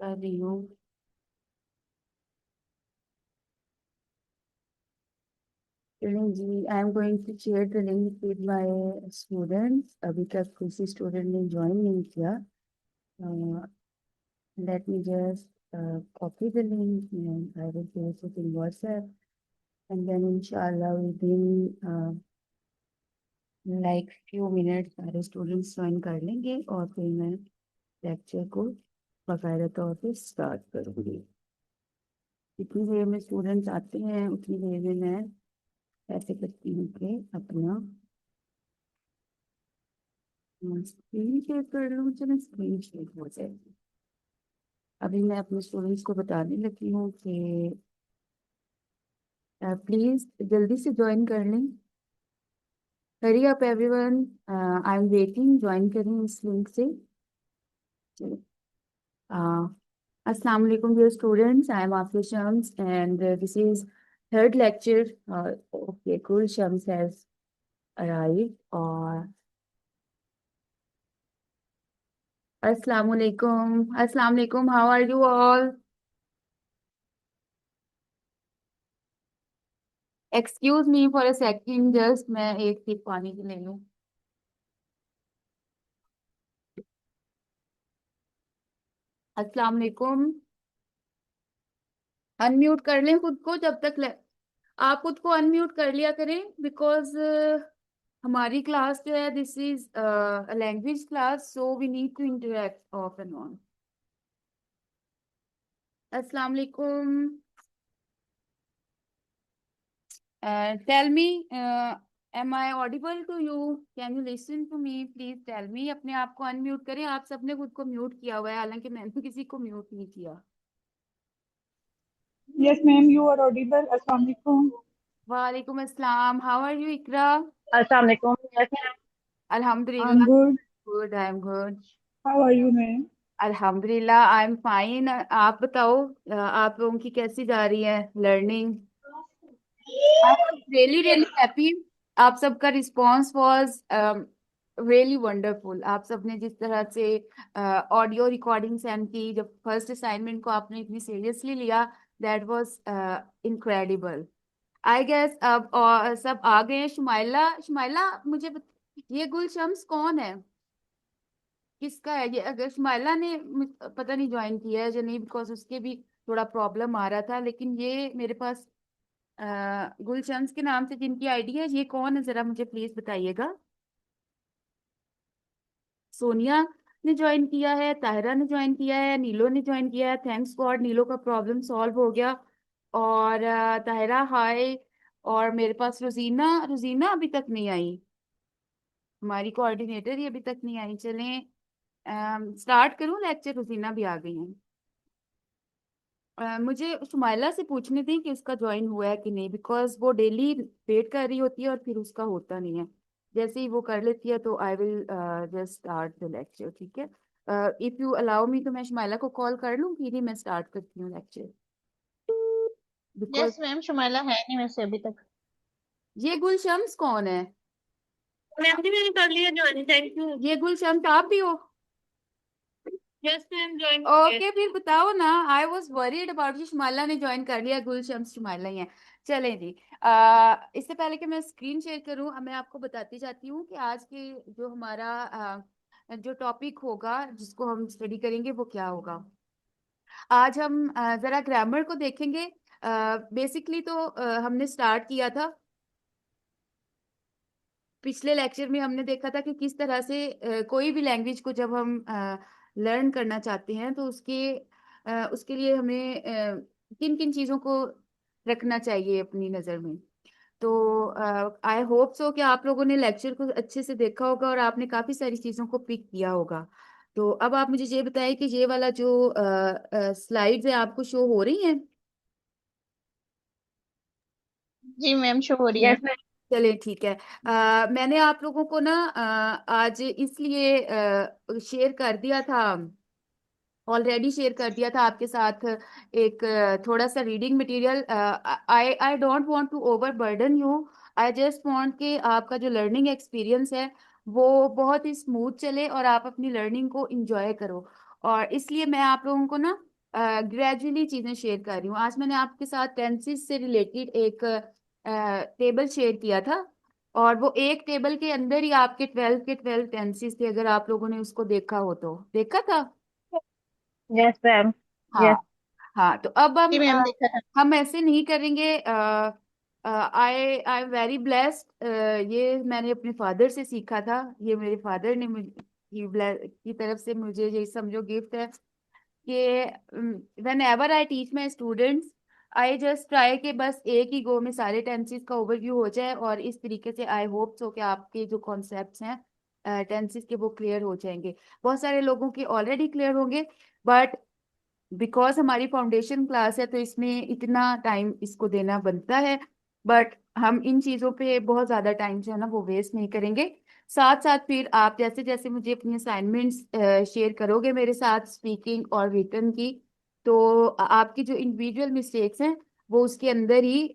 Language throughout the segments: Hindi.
कर रही हूँ। चलिए जी, I am going to share the link with my students. अभी तक किसी स्टूडेंट ने ज्वाइन नहीं किया। Let me just copy the link and I will paste it in WhatsApp and then इंशाल्लाह विद लाइक फ्यू मिनट्स सारे स्टूडेंट्स ज्वाइन कर लेंगे और फिर मैं लेक्चर को बाकायदा तौर पे स्टार्ट करूँगी। जितनी देर में स्टूडेंट्स आते हैं उतनी देर में मैं ऐसे करती हूँ कि अपना स्क्रीन शेयर कर लूँ। चलो स्क्रीन शेयर हो जाएगी। अभी मैं अपने स्टूडेंट्स को बताने लगी हूँ कि प्लीज जल्दी से ज्वाइन कर लें। Hurry up everyone, I am waiting. Join करें इस लिंक से। चलो, अस्सलाम वालेकुम dear students, I am Afiya Shams and this is third lecture. Okay, कुल शम्स हैज अराइव्ड। और अस्सलाम वालेकुम, अस्सलाम वालेकुम, how are you all? Excuse me for a second, just मैं एक सिप पानी की ले लूं। अस्सलाम वालेकुम। अनम्यूट कर लें खुद को जब तक आप खुद को अनम्यूट कर लिया करें, बिकॉज हमारी क्लास जो है this is language class, so we need to interact off and on. अस्सलाम वालेकुम। Tell me, am I audible to you? Can you listen to me? Please tell me. अपने आप को अनम्यूट करें। आप सबने खुद को म्यूट किया हुआ है, हालांकि मैंने किसी को म्यूट नहीं किया। Yes, ma'am, you are audible. Assalamu alaikum. वालेकुम अस्सलाम, हाउ आर यू इकरा? अस्सलाम वालेकुम। Yes, I'm अल्हम्दुलिल्लाह। good. Good, I am good. How are you, ma'am? अल्हम्दुलिल्लाह, आई एम फाइन। आप बताओ, आप लोगों की कैसी जा रही है learning? I was really really happy. आप सबका रिस्पांस वाज रियली वंडरफुल। आप सबने जिस तरह से ऑडियो रिकॉर्डिंग सेंड की, जब फर्स्ट असाइनमेंट को आपने इतनी सीरियसली लिया, that was incredible. I guess अब सब आ गए हैं। शुमाइला, शुमाइला ये गुलशम्स कौन है? किसका है ये? अगर शुमाइला ने पता नहीं ज्वाइन किया है या नहीं, बिकॉज उसके भी थोड़ा प्रॉब्लम आ रहा था। लेकिन ये मेरे पास गुलशम्स के नाम से जिनकी आईडी है, ये कौन है जरा मुझे प्लीज बताइएगा। सोनिया ने ज्वाइन किया है, ताहिरा ने ज्वाइन किया है, नीलो ने ज्वाइन किया है। थैंक्स गॉड, नीलो का प्रॉब्लम सॉल्व हो गया। और ताहिरा हाय। और मेरे पास रोजीना, रोजीना अभी तक नहीं आई। हमारी कोऑर्डिनेटर ही अभी तक नहीं आई। चलें स्टार्ट करूं लेक्चर? रोजीना भी आ गई हैं। मुझे शुमाइला से पूछने थी कि उसका ज्वाइन हुआ है कि नहीं, बिकॉज वो डेली वेट कर रही होती है और फिर उसका होता नहीं है। जैसे ही वो कर लेती है तो I will just start the lecture. ठीक है, इफ यू अलाउ मी तो मैं शुमाइला को कॉल कर लूँ, फिर ही मैं स्टार्ट करती हूँ lecture. Because yes ma'am, Shumaila है नहीं वैसे अभी तक। ये गुलशम्स कौन है? मैम जी मैंने कर लिया ज्वाइन, थैंक यू। ये गुलशम्स आप भी हो? यस मैम, ज्वाइन हो गया। ओके, फिर बताओ ना। I was worried about you। Shumaila ने ज्वाइन कर लिया, गुलशम्स शुमाइला ही है। चलें जी, इससे पहले कि मैं स्क्रीन शेयर करूं, मैं आपको बताती जाती हूँ कि आज के जो हमारा जो टॉपिक होगा जिसको हम स्टडी करेंगे वो क्या होगा। आज हम जरा ग्रामर को देखेंगे। बेसिकली तो हमने स्टार्ट किया था पिछले लेक्चर में। हमने देखा था कि किस तरह से कोई भी लैंग्वेज को जब हम लर्न करना चाहते हैं तो उसके लिए हमें किन किन चीज़ों को रखना चाहिए अपनी नज़र में। तो आई होप सो कि आप लोगों ने लेक्चर को अच्छे से देखा होगा और आपने काफ़ी सारी चीज़ों को पिक किया होगा। तो अब आप मुझे ये बताएं कि ये वाला जो स्लाइड्स है आपको शो हो रही हैं? जी मैम, शो हो रही है। Yes, ma'am. चलिए ठीक है। मैंने आप लोगों को ना आज इसलिए शेयर कर दिया था, ऑलरेडी शेयर कर दिया था आपके साथ एक थोड़ा सा reading material. I I don't want to overburden you. I just want कि आपका जो लर्निंग एक्सपीरियंस है वो बहुत ही स्मूथ चले और आप अपनी लर्निंग को इंजॉय करो। और इसलिए मैं आप लोगों को ना ग्रेजुअली चीजें शेयर कर रही हूँ। आज मैंने आपके साथ टेंसेस से रिलेटेड एक टेबल शेयर किया था, और वो एक टेबल के अंदर ही आपके 12 के 12 टेंसेस थे। अगर आप लोगों ने उसको देखा हो तो देखा था। Yes ma'am. यस। हाँ। हाँ, तो अब जी मैम देखा था। हम ऐसे नहीं करेंगे। आई आई एम वेरी ब्लेस्ड। ये मैंने अपने फादर से सीखा था। ये मेरे फादर ने मुझे की तरफ से मुझे ये समझो गिफ्ट है कि when ever I teach my students, I just try कि बस एक ही गो में सारे टेंसेस का ओवरव्यू हो जाए, और इस तरीके से आई होप सो कि आपके जो कॉन्सेप्ट्स हैं टेंसेस के वो क्लियर हो जाएंगे। बहुत सारे लोगों के ऑलरेडी क्लियर होंगे, बट बिकॉज हमारी फाउंडेशन क्लास है तो इसमें इतना टाइम इसको देना बनता है। बट हम इन चीज़ों पे बहुत ज़्यादा टाइम जो है ना वो वेस्ट नहीं करेंगे। साथ साथ फिर आप जैसे जैसे मुझे अपनी असाइनमेंट्स शेयर करोगे मेरे साथ, स्पीकिंग और रिटन की, तो आपकी जो इंडिविजुअल मिस्टेक्स हैं वो उसके अंदर ही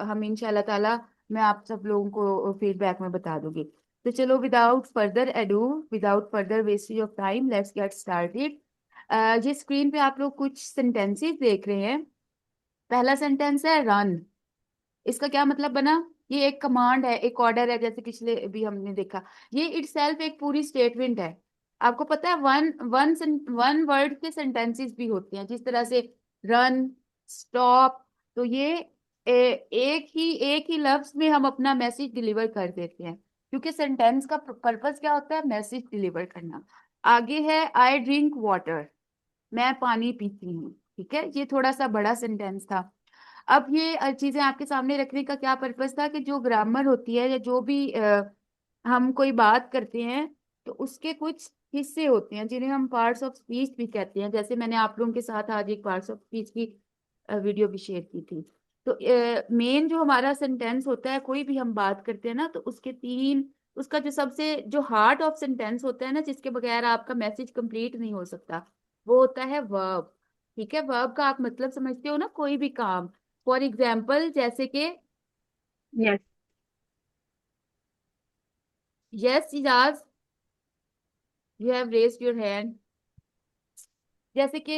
हम इंशाल्लाह ताला मैं आप सब लोगों को फीडबैक में बता दूंगी। तो चलो, without further edu, without further wastage of time, let's get started. ये स्क्रीन पे आप लोग कुछ सेंटेंसेस देख रहे हैं। पहला सेंटेंस है रन। इसका क्या मतलब बना? ये एक कमांड है, एक ऑर्डर है, जैसे पिछले भी हमने देखा। ये इटसेल्फ एक पूरी स्टेटमेंट है। आपको पता है वन वन वन वर्ड के सेंटेंसेस भी होते हैं, जिस तरह से रन, स्टॉप। तो ये एक ही लफ्ज में हम अपना मैसेज डिलीवर कर देते हैं, क्योंकि सेंटेंस का पर्पस क्या होता है? मैसेज डिलीवर करना। आगे है आई ड्रिंक वाटर, मैं पानी पीती हूँ। ठीक है, ये थोड़ा सा बड़ा सेंटेंस था। अब ये चीजें आपके सामने रखने का क्या पर्पस था कि जो ग्रामर होती है या जो भी हम कोई बात करते हैं, तो उसके कुछ हिस्से होते हैं जिन्हें हम पार्ट्स ऑफ स्पीच भी कहते हैं। जैसे मैंने आप लोगों के साथ आज एक पार्ट्स ऑफ स्पीच की वीडियो भी शेयर की थी। तो मेन जो हमारा सेंटेंस होता है, कोई भी हम बात करते हैं ना, तो उसके तीन, उसका जो सबसे जो हार्ट ऑफ सेंटेंस होता है ना, जिसके बगैर आपका मैसेज कंप्लीट नहीं हो सकता, वो होता है वर्ब। ठीक है, वर्ब का आप मतलब समझते हो ना, कोई भी काम। फॉर एग्जाम्पल, जैसे कि yes. Yes Ijaz, you have raised your hand. जैसे कि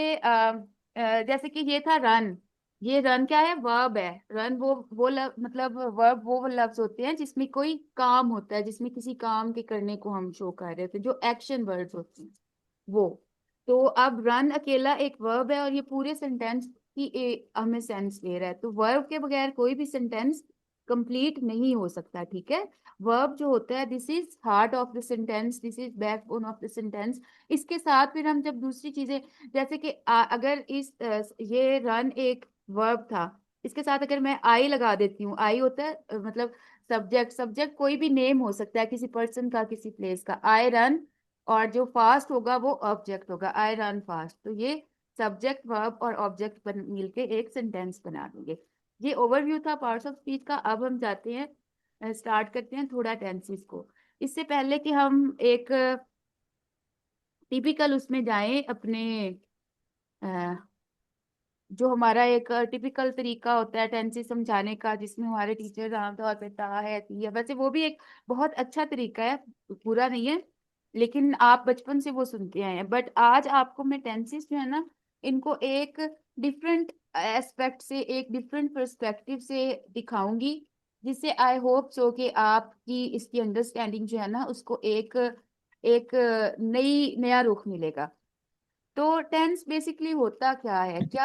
जैसे कि ये था रन। ये रन क्या है? वर्ब है। रन मतलब वर्ब वो लफ्ज होते हैं जिसमें कोई काम होता है, जिसमें किसी काम के करने को हम शो कर रहे थे, जो एक्शन वर्ड्स होते हैं वो। तो अब रन अकेला एक वर्ब है, और ये पूरे सेंटेंस की हमें सेंस दे रहा है। तो वर्ब के बगैर कोई भी सेंटेंस कंप्लीट नहीं हो सकता। ठीक है, वर्ब जो होता है, this is heart of the sentence, this is backbone of the sentence. इसके साथ फिर हम जब दूसरी चीजें, जैसे कि अगर ये रन एक वर्ब था, इसके साथ अगर मैं आई लगा देती हूँ, आई होता है मतलब सब्जेक्ट। सब्जेक्ट कोई भी नेम हो सकता है, किसी पर्सन का, किसी प्लेस का। आई रन, और जो फास्ट होगा वो ऑब्जेक्ट होगा, आई रन फास्ट। तो ये सब्जेक्ट, वर्ब और ऑब्जेक्ट मिलके एक सेंटेंस बना देंगे। ये ओवरव्यू था पार्ट्स ऑफ स्पीच का। अब हम जाते हैं, स्टार्ट करते हैं थोड़ा टेंसेस को। इससे पहले कि हम एक टिपिकल उसमें जाएं अपने, जो हमारा एक टिपिकल तरीका होता है टेंसेस समझाने का, जिसमें हमारे टीचर्स आमतौर पे ता है, ती है, वैसे वो भी एक बहुत अच्छा तरीका है, बुरा नहीं है, लेकिन आप बचपन से वो सुनते आए हैं। बट आज आपको मैं टेंसेस जो है ना, इनको एक डिफरेंट एस्पेक्ट से, एक डिफरेंट पर्सपेक्टिव से दिखाऊंगी, जिससे आई होप सो कि आपकी इसकी अंडरस्टैंडिंग जो है ना, उसको एक एक नया रुख मिलेगा। तो टेंस बेसिकली होता क्या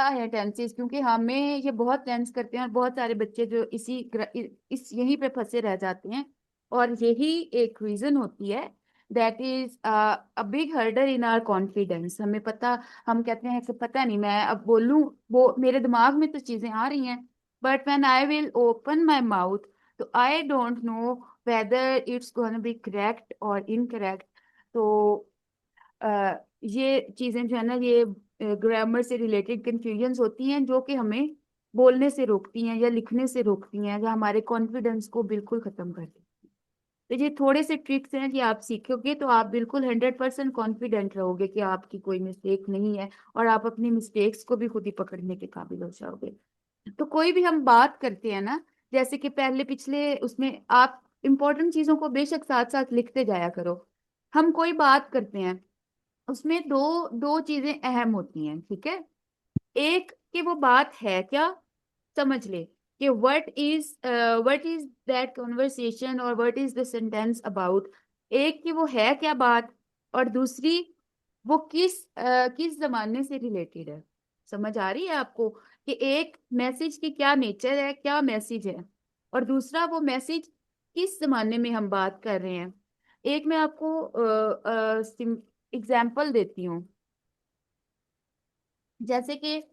है टेंसेस? क्योंकि हमें ये बहुत टेंस करते हैं, और बहुत सारे बच्चे जो इस यहीं पे फंसे रह जाते हैं, और यही एक रीजन होती है, that is a big hurdle in our confidence. हमें पता, हम कहते हैं कि पता नहीं, मैं अब बोलूं, वो मेरे दिमाग में तो चीजें आ रही हैं, but when I will open my mouth, तो I don't know whether it's gonna be correct और इनकरेक्ट। तो ये चीजें जो है ना, ये ग्रामर से रिलेटेड कंफ्यूजन्स होती हैं, जो कि हमें बोलने से रोकती हैं या लिखने से रोकती हैं, या हमारे कॉन्फिडेंस को बिल्कुल खत्म कर देती हैं। तो ये थोड़े से ट्रिक्स हैं कि आप सीखोगे तो आप बिल्कुल 100% कॉन्फिडेंट रहोगे कि आपकी कोई मिस्टेक नहीं है, और आप अपनी मिस्टेक्स को भी खुद ही पकड़ने के काबिल हो जाओगे। तो कोई भी हम बात करते हैं ना, जैसे कि पहले पिछले उसमें आप इंपॉर्टेंट चीजों को बेशक साथ साथ लिखते जाया करो। हम कोई बात करते हैं, उसमें दो दो चीजें अहम होती हैं। ठीक है, एक कि वो बात है क्या, समझ ले कि व्हाट इज दैट कॉन्वर्सेशन और what is the sentence about. एक कि वो है क्या बात, और दूसरी वो किस जमाने से रिलेटेड है। समझ आ रही है आपको कि एक मैसेज की क्या नेचर है, क्या मैसेज है, और दूसरा वो मैसेज किस जमाने में हम बात कर रहे हैं। एक मैं आपको एग्जाम्पल देती हूँ। जैसे कि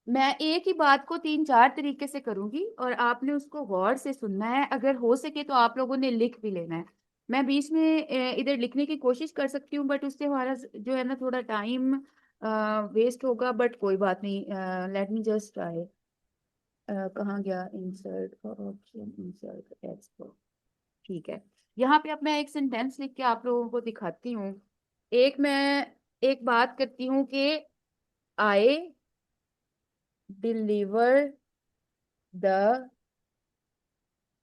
मैं एक ही बात को तीन चार तरीके से करूंगी और आपने उसको गौर से सुनना है। अगर हो सके तो आप लोगों ने लिख भी लेना है। मैं बीच में इधर लिखने की कोशिश कर सकती हूँ, बट उससे हमारा जो है ना थोड़ा टाइम वेस्ट होगा, बट कोई बात नहीं। Late me just try. कहाँ गया इंसर्ट ऑप्शन, इंसर्ट टेक्स्ट। ठीक है। यहाँ पे अब मैं एक सेंटेंस लिख के आप लोगों को दिखाती हूँ। मैं एक बात करती हूँ कि आई डिलीवर द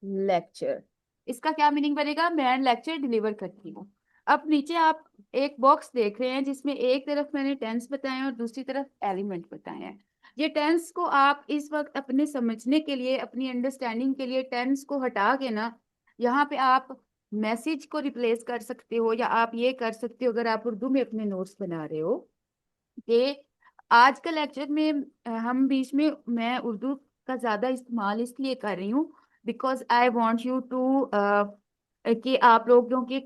लेक्चर। इसका क्या मीनिंग बनेगा, मैं लेक्चर डिलीवर करती हूँ। अब नीचे आप एक बॉक्स देख रहे हैं जिसमें एक तरफ मैंने टेंस बताए हैं और दूसरी तरफ एलिमेंट बताए हैं। ये टेंस को आप इस वक्त अपने समझने के लिए, अपनी अंडरस्टैंडिंग के लिए टेंस को हटा के ना यहाँ पे आप मैसेज को रिप्लेस कर सकते हो, या आप ये कर सकते हो अगर आप उर्दू में अपने नोट्स बना रहे हो कि आज का लेक्चर में हम बीच में मैं उर्दू का ज्यादा इस्तेमाल इसलिए कर रही हूँ because I want you to कि आप लोगों के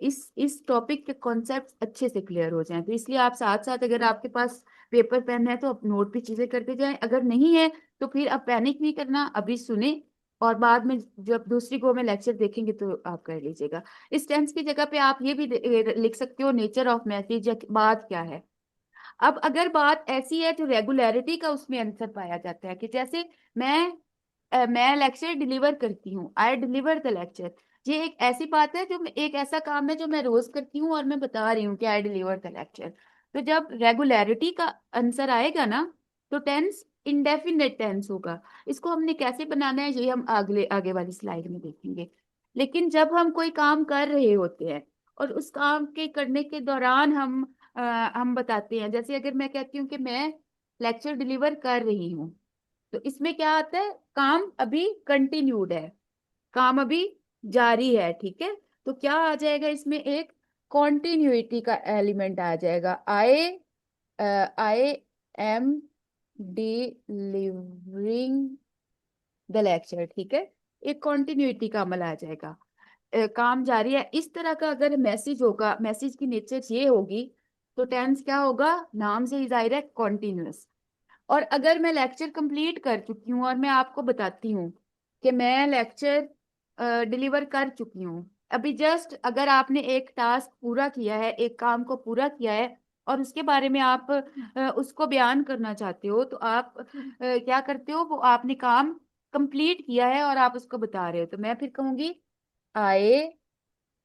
इस टॉपिक के कॉन्सेप्ट अच्छे से क्लियर हो जाएं। तो इसलिए आप साथ साथ अगर आपके पास पेपर पेन है तो आप नोट भी चीजें करते जाएं, अगर नहीं है तो फिर आप पैनिक नहीं करना, अभी सुने और बाद में जब दूसरी गो में लेक्चर देखेंगे तो आप कर लीजिएगा। इस टेंस की जगह पे आप ये भी लिख सकते हो नेचर ऑफ मैसेज, या बात क्या है। अब अगर बात ऐसी है तो रेगुलरिटी का उसमें आंसर पाया जाता है कि जैसे मैं मैं लेक्चर डिलीवर करती हूँ, आई डिलीवर द लेक्चर। ये एक ऐसी बात है जो एक ऐसा काम है जो मैं रोज करती हूँ और मैं बता रही हूँ कि आई डिलीवर द लेक्चर। तो जब रेगुलरिटी का आंसर आएगा ना तो टेंस इंडेफिनेट टेंस होगा। इसको हमने कैसे बनाना है ये हम अगले आगे वाली स्लाइड में देखेंगे। लेकिन जब हम कोई काम कर रहे होते हैं और उस काम के करने के दौरान हम बताते हैं, जैसे अगर मैं कहती हूँ कि मैं लेक्चर डिलीवर कर रही हूँ, तो इसमें क्या आता है, काम अभी कंटिन्यूड है, काम अभी जारी है। ठीक है। तो क्या आ जाएगा इसमें, एक कॉन्टिन्यूटी का एलिमेंट आ जाएगा। I am delivering the lecture. ठीक है। एक कॉन्टिन्यूटी का अमल आ जाएगा। काम जारी है इस तरह का अगर मैसेज होगा, मैसेज की नेचर ये होगी, तो टेंस क्या होगा, नाम से ही जाहिर है कॉन्टिन्यूअस। और अगर मैं लेक्चर कंप्लीट कर चुकी हूँ और मैं आपको बताती हूँ कि मैं लेक्चर डिलीवर कर चुकी हूँ, अभी जस्ट अगर आपने एक टास्क पूरा किया है, एक काम को पूरा किया है और उसके बारे में आप उसको बयान करना चाहते हो, तो आप क्या करते हो, वो आपने काम कंप्लीट किया है और आप उसको बता रहे हो, तो मैं फिर कहूंगी I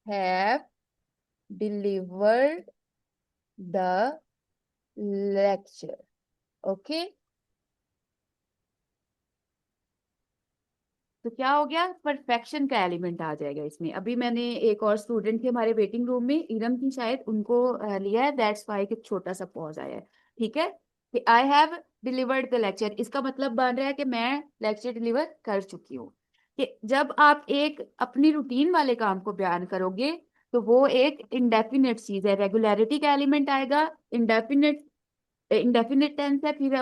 have delivered the lecture. Okay. तो क्या हो गया, परफेक्शन का एलिमेंट आ जाएगा इसमें। अभी मैंने एक और स्टूडेंट थे हमारे वेटिंग रूम में, इरम थी शायद, उनको लिया है, दैट्स वाई कि छोटा सा पॉज आया है। ठीक है। कि I have delivered the lecture, इसका मतलब बन रहा है कि मैं लेक्चर डिलीवर कर चुकी हूँ। कि जब आप एक अपनी रूटीन वाले काम को बयान करोगे तो वो एक इंडेफिनेट चीज है, रेगुलरिटी का एलिमेंट आएगा। इंडेफिनेट इंडेफिनेट टेंस है, फिर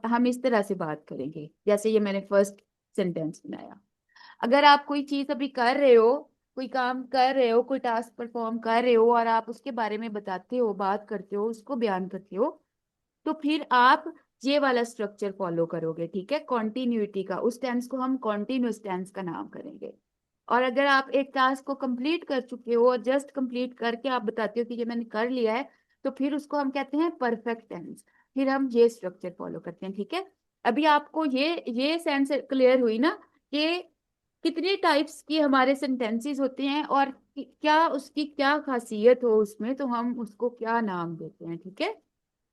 हम इस तरह से बात करेंगे जैसे ये मैंने फर्स्ट सेंटेंस बनाया। अगर आप कोई चीज अभी कर रहे हो, कोई काम कर रहे हो, कोई टास्क परफॉर्म कर रहे हो और आप उसके बारे में बताते हो, बात करते हो, उसको बयान करते हो, तो फिर आप ये वाला स्ट्रक्चर फॉलो करोगे। ठीक है। कॉन्टिन्यूटी का, उस टेंस को हम कॉन्टिन्यूस टेंस का नाम करेंगे। और अगर आप एक टास्क को कंप्लीट कर चुके हो और जस्ट कंप्लीट करके आप बताते हो कि ये मैंने कर लिया है, तो फिर उसको हम कहते हैं परफेक्ट टेंस। फिर हम ये स्ट्रक्चर फॉलो करते हैं। ठीक है। अभी आपको ये सेंस क्लियर हुई ना कि कितने टाइप्स की हमारे सेंटेंसेस होते हैं और क्या उसकी क्या खासियत हो उसमें, तो हम उसको क्या नाम देते हैं। ठीक है।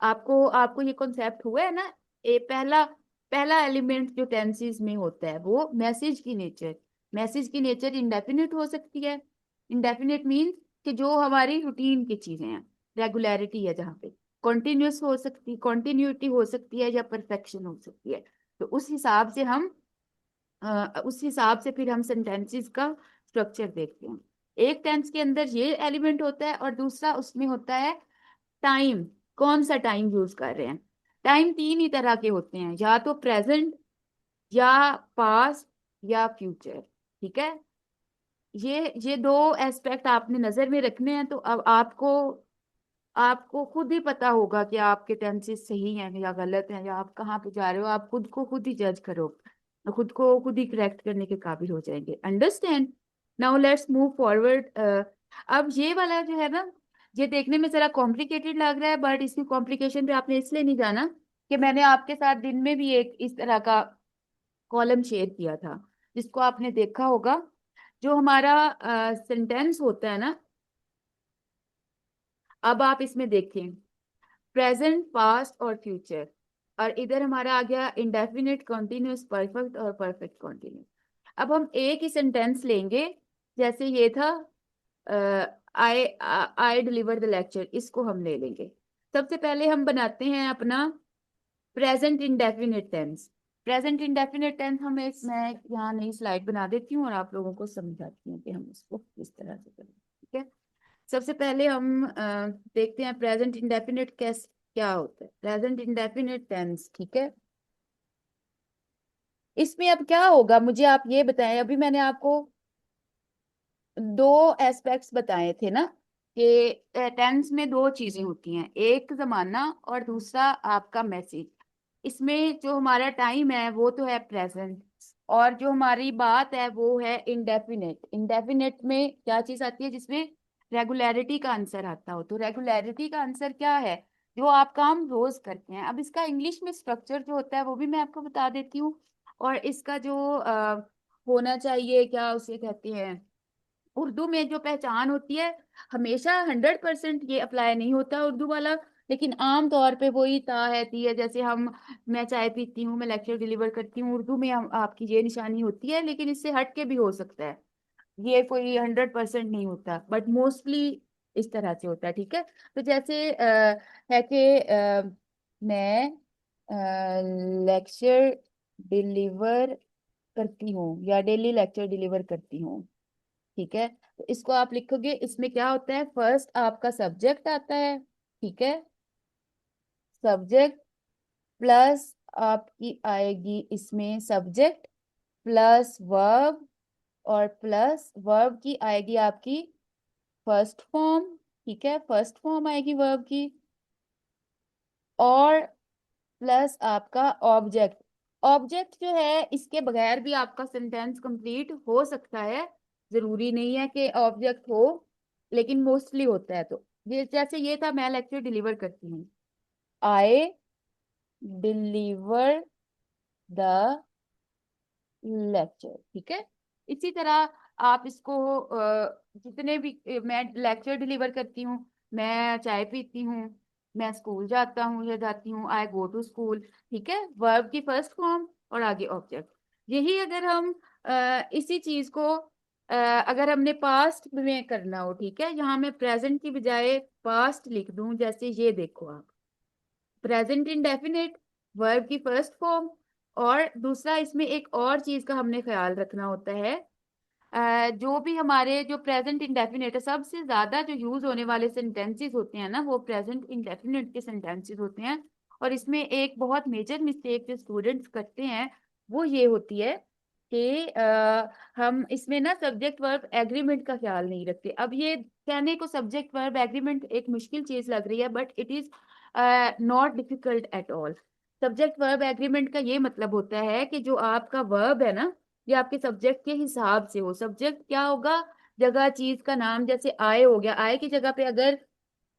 आपको आपको ये कॉन्सेप्ट हुआ है ना। पहला पहला एलिमेंट जो टेंसेस में होता है वो मैसेज की नेचर। मैसेज की नेचर इंडेफिनिट हो सकती है। इंडेफिनिट मीन्स कि जो हमारी रूटीन की चीजें हैं, रेगुलरिटी है जहाँ पे। कॉन्टिन्यूस हो सकती, कॉन्टिन्यूटी हो सकती है, या परफेक्शन हो सकती है। तो उस हिसाब से हम फिर हम सेंटेंसेस का स्ट्रक्चर देखते हैं। एक टेंस के अंदर ये एलिमेंट होता है और दूसरा उसमें होता है टाइम, कौन सा टाइम यूज कर रहे हैं। टाइम तीन ही तरह के होते हैं, या तो प्रेजेंट, या पास्ट, या फ्यूचर। ठीक है, ये दो एस्पेक्ट आपने नजर में रखने हैं। तो अब आपको आपको खुद ही पता होगा कि आपके टेंसेस सही हैं या गलत हैं, या आप कहाँ पे जा रहे हो। आप खुद को खुद ही जज करो, खुद को खुद ही करेक्ट करने के काबिल हो जाएंगे। Understand? Now let's move forward. अब ये वाला जो है ना, ये देखने में जरा कॉम्प्लिकेटेड लग रहा है, बट इसकी कॉम्प्लिकेशन पे आपने इसलिए नहीं जाना कि मैंने आपके साथ दिन में भी एक इस तरह का कॉलम शेयर किया था, जिसको आपने देखा होगा। जो हमारा सेंटेंस होता है ना, अब आप इसमें देखें प्रेजेंट, पास्ट और फ्यूचर, और इधर हमारा आ गया इंडेफिनिट, कॉन्टिन्यूस, परफेक्ट और परफेक्ट कॉन्टिन्यूस। अब हम एक ही सेंटेंस लेंगे, जैसे ये था आई आई डिलीवर द लेक्चर, इसको हम ले लेंगे। सबसे पहले हम बनाते हैं अपना present indefinite tense. Present indefinite tense हम एक, मैं यहाँ नई स्लाइड बना देती हूँ और आप लोगों को समझाती हूँ कि हम इसको किस तरह से करें। ठीक है, सबसे पहले हम देखते हैं प्रेजेंट इंडेफिनिट कैस क्या होता है, प्रेजेंट इंडेफिनिट टेंस। ठीक है, इसमें अब क्या होगा मुझे आप ये बताएं। अभी मैंने आपको दो एस्पेक्ट्स बताए थे ना, कि टेंस में दो चीजें होती हैं, एक जमाना और दूसरा आपका मैसेज। इसमें जो हमारा टाइम है वो तो है प्रेजेंट, और जो हमारी बात है वो है इंडेफिनिट। इंडेफिनिट में क्या चीज आती है, जिसमें रेगुलरिटी का आंसर आता हो। तो रेगुलरिटी का आंसर क्या है, जो आप काम रोज करते हैं। अब इसका इंग्लिश में स्ट्रक्चर जो होता है वो भी मैं आपको बता देती हूँ, और इसका जो होना चाहिए, क्या उसे कहते हैं, उर्दू में जो पहचान होती है, हमेशा 100% ये अप्लाई नहीं होता उर्दू वाला, लेकिन आम तौर पे वही ता है ती है। जैसे हम, मैं चाय पीती हूँ, मैं लेक्चर डिलीवर करती हूँ, उर्दू में हम आपकी ये निशानी होती है, लेकिन इससे हट के भी हो सकता है। ये कोई 100% नहीं होता, बट मोस्टली इस तरह से होता है। ठीक है, तो जैसे है कि मैं लेक्चर डिलीवर करती हूँ, या डेली लेक्चर डिलीवर करती हूँ। ठीक है, तो इसको आप लिखोगे, इसमें क्या होता है, फर्स्ट आपका सब्जेक्ट आता है। ठीक है, सब्जेक्ट प्लस आपकी आएगी इसमें सब्जेक्ट प्लस वर्ब, और प्लस वर्ब की आएगी आपकी फर्स्ट फॉर्म। ठीक है, फर्स्ट फॉर्म आएगी वर्ब की, और प्लस आपका ऑब्जेक्ट। ऑब्जेक्ट जो है, इसके बगैर भी आपका सेंटेंस कंप्लीट हो सकता है, जरूरी नहीं है कि ऑब्जेक्ट हो, लेकिन मोस्टली होता है। तो ये जैसे ये था, मैं लेक्चर डिलीवर करती हूँ, आई डिलीवर द लेक्चर। ठीक है, इसी तरह आप इसको जितने भी मैं लेक्चर डिलीवर करती हूँ, मैं चाय पीती हूँ, मैं स्कूल जाता हूँ या जाती हूँ, आई गो टू स्कूल। ठीक है, वर्ब की फर्स्ट फॉर्म और आगे ऑब्जेक्ट। यही अगर हम इसी चीज को अगर हमने पास्ट में करना हो, ठीक है, यहाँ मैं प्रेजेंट की बजाय पास्ट लिख दूं, जैसे ये देखो आप, प्रेजेंट इंडेफिनिट, वर्ब की फर्स्ट फॉर्म, और दूसरा इसमें एक और चीज का हमने ख्याल रखना होता है। जो भी हमारे जो प्रेजेंट इंडेफिनिट है, सबसे ज्यादा जो यूज होने वाले सेंटेंसेस होते हैं ना, वो प्रेजेंट इंडेफिनिट के सेंटेंसेस होते हैं। और इसमें एक बहुत मेजर मिस्टेक जो स्टूडेंट्स करते हैं, वो ये होती है कि हम इसमें ना सब्जेक्ट वर्ब एग्रीमेंट का ख्याल नहीं रखते। अब ये कहने को सब्जेक्ट वर्ब एग्रीमेंट एक मुश्किल चीज लग रही है, but it is not difficult at all. Subject verb agreement का ये मतलब होता है कि जो आपका वर्ब है ना, ये आपके सब्जेक्ट के हिसाब से हो। सब्जेक्ट क्या होगा, जगह चीज का नाम, जैसे आए हो गया, आए की जगह पे अगर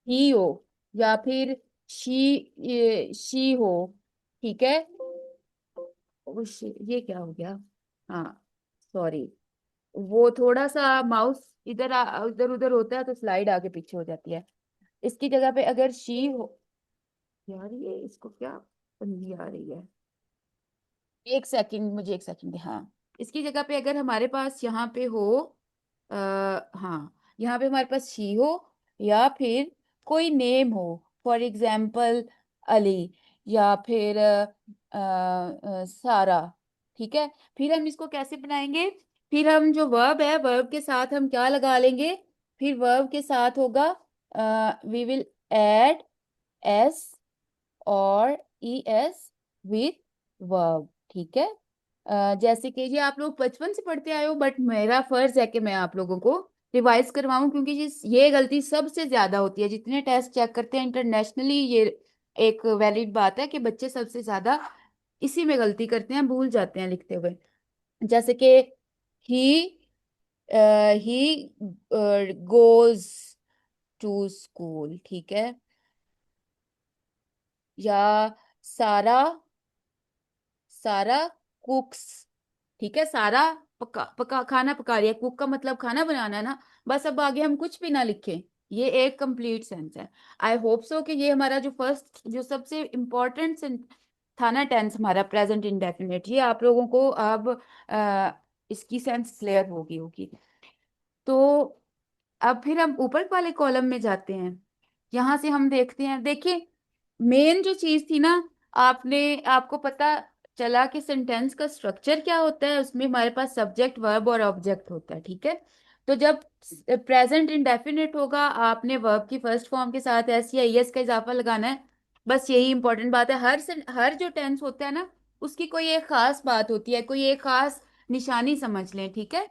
ही हो, या फिर शी हो। ठीक है, ये क्या हो गया, हाँ सॉरी, वो थोड़ा सा माउस इधर इधर उधर होता है तो स्लाइड आगे पीछे हो जाती है। इसकी जगह पे अगर शी हो, यार ये इसको क्या पंजी आ रही है, एक सेकंड, मुझे एक सेकंड, हाँ। इसकी जगह पे अगर हमारे पास यहाँ पे हो, हाँ, यहाँ पे हमारे पास शी हो, या फिर कोई नेम हो, फॉर एग्जाम्पल अली, या फिर सारा। ठीक है, फिर हम इसको कैसे बनाएंगे? फिर हम जो वर्ब है, वर्ब के साथ हम क्या लगा लेंगे? फिर वर्ब के साथ होगा वी विल ऐड एस और ई एस विथ वर्ब। ठीक है, जैसे कि ये आप लोग बचपन से पढ़ते आए हो, बट मेरा फर्ज है कि मैं आप लोगों को रिवाइज करवाऊं, क्योंकि ये गलती सबसे ज्यादा होती है। जितने टेस्ट चेक करते हैं इंटरनेशनली, ये एक वैलिड बात है कि बच्चे सबसे ज्यादा इसी में गलती करते हैं, भूल जाते हैं लिखते हुए। जैसे कि ही ही गोज टू स्कूल। ठीक है, या सारा सारा कुक्स। ठीक है, सारा पका पका खाना पका रही है। कुक का मतलब खाना बनाना है ना। बस अब आगे हम कुछ भी ना लिखें, ये एक कंप्लीट सेंस है। आई होप सो कि ये हमारा जो फर्स्ट, जो सबसे इम्पोर्टेंट था ना, टेंस हमारा प्रेजेंट इंडेफिनिट, ये आप लोगों को अब इसकी सेंस क्लियर होगी होगी। तो अब फिर हम ऊपर वाले कॉलम में जाते हैं। यहां से हम देखते हैं, देखिए मेन जो चीज थी ना, आपको पता चला कि सेंटेंस का स्ट्रक्चर क्या होता है। उसमें हमारे पास सब्जेक्ट, वर्ब और ऑब्जेक्ट होता है। ठीक है, तो जब प्रेजेंट इंडेफिनिट होगा, आपने वर्ब की फर्स्ट फॉर्म के साथ एस या एस का इजाफा लगाना है। बस यही इंपॉर्टेंट बात है। हर जो टेंस होता है ना, उसकी कोई एक खास बात होती है, कोई एक खास निशानी समझ लें। ठीक है,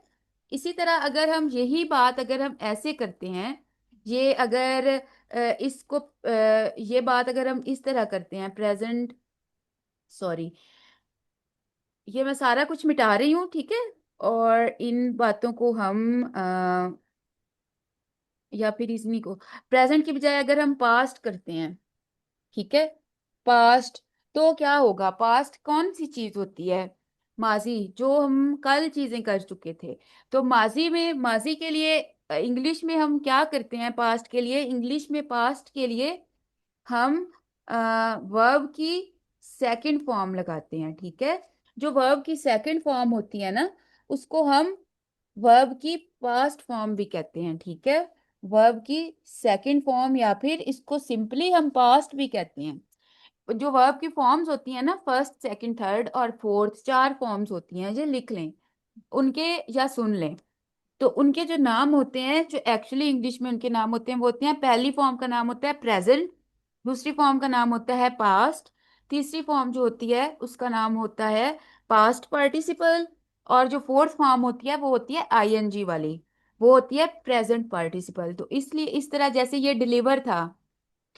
इसी तरह अगर हम यही बात अगर हम ऐसे करते हैं, ये अगर ये बात अगर हम इस तरह करते हैं, प्रेजेंट, सॉरी, ये मैं सारा कुछ मिटा रही हूँ। ठीक है, और इन बातों को हम या फिर इन्हीं को प्रेजेंट की बजाय अगर हम पास्ट करते हैं। ठीक है, पास्ट, तो क्या होगा? पास्ट कौन सी चीज होती है? माजी, जो हम कल चीजें कर चुके थे। तो माजी में, माजी के लिए इंग्लिश में हम क्या करते हैं? पास्ट के लिए, इंग्लिश में पास्ट के लिए हम वर्ब की सेकंड फॉर्म लगाते हैं। ठीक है, जो वर्ब की सेकंड फॉर्म होती है ना, उसको हम वर्ब की पास्ट फॉर्म भी कहते हैं। ठीक है, वर्ब की सेकंड फॉर्म, या फिर इसको सिंपली हम पास्ट भी कहते हैं। जो वर्ब की फॉर्म्स होती हैं ना, फर्स्ट, सेकंड, थर्ड और फोर्थ, चार फॉर्म्स होती हैं, जो लिख लें उनके, या सुन लें। तो उनके जो नाम होते हैं, जो एक्चुअली इंग्लिश में उनके नाम होते हैं, वो होते हैं, पहली फॉर्म का नाम होता है प्रेजेंट, दूसरी फॉर्म का नाम होता है पास्ट, तीसरी फॉर्म जो होती है उसका नाम होता है पास्ट पार्टिसिपल, और जो फोर्थ फॉर्म होती है वो होती है आईएनजी वाली, वो होती है प्रेजेंट पार्टिसिपल। तो इसलिए इस तरह, जैसे ये डिलीवर था।